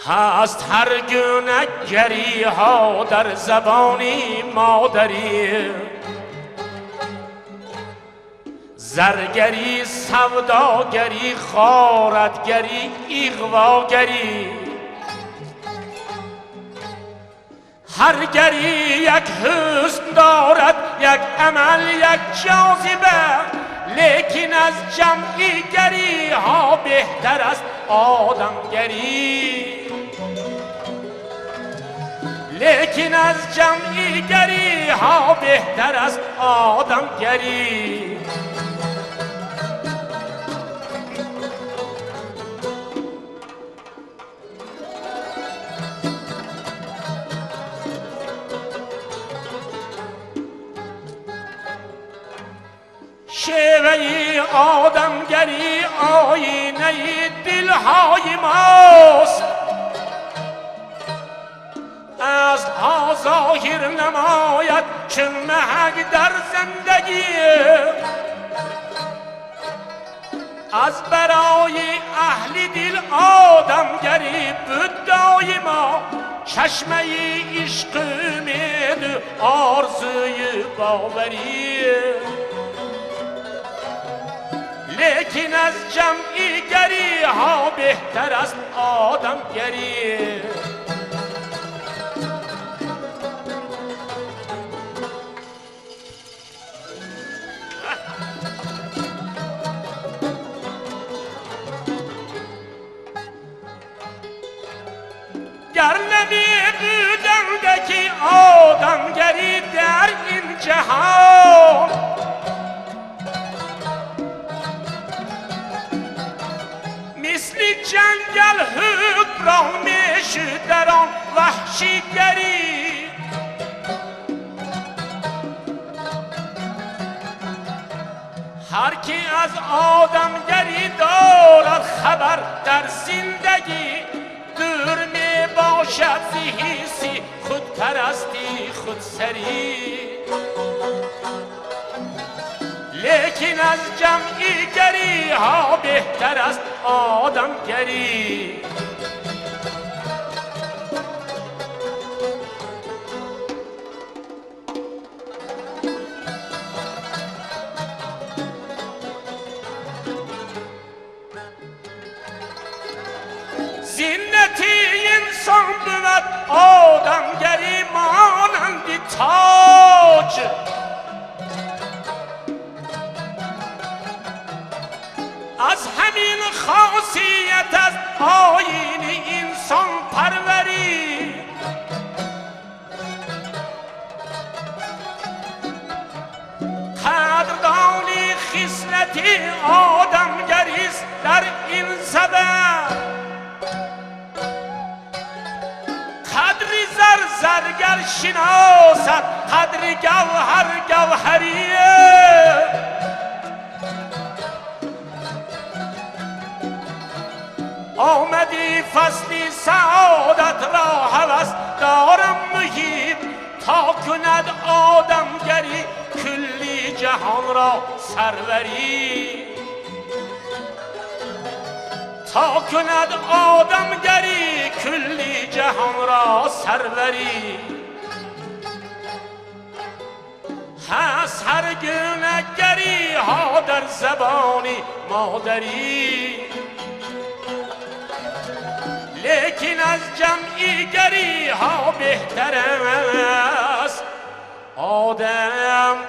هست هر گونه گری ها در زبانی مادری، زرگری، سوداگری، غارتگری، ایغواگری. هر گری یک حسن دارد، یک عمل، یک جاذبه، لیکن از جمعی گری ها بهتر است آدمگری. لیکن از جمعی گری ها بهتر است آدمگری. شیوه آدمگری آینه دلهای ماست، از ها ظاهر نماید چون محک در زندگی. از برای اهل دل آدمگری بود دایما چشمه عشق، امید، آرزوی باوری. لیکن از جمعی گری ها بهتر است آدمگری. گر نمی بودند که آدمگری در این جهان، مثل جنگل حکمران میشد در آن وحشیگری. هر کی از آدمگری دارد خبر در زندگی، دور می باشد زی حسی خودپرستی، خودسری. لیکن از جمعی گری ها بهتر است آدمگری. زینت انسان بود آدمگری مانند تاج، از همین خاصیت از آیین انسان پروری. قدردانی خصلت آدمگری است در این زبان. قدر زرگر شناسد، قدر گوهر گوهریه. آمدی فصلی سعادت را هوس دارم محیط، تا کند آدمگری کلی جهان را سروری. تا کند آدمگری کلی جهان را سروری. هست هر گونه گری ها در زبانی مادری، لیکن از جمعی گری ها بهتر است آدمگری.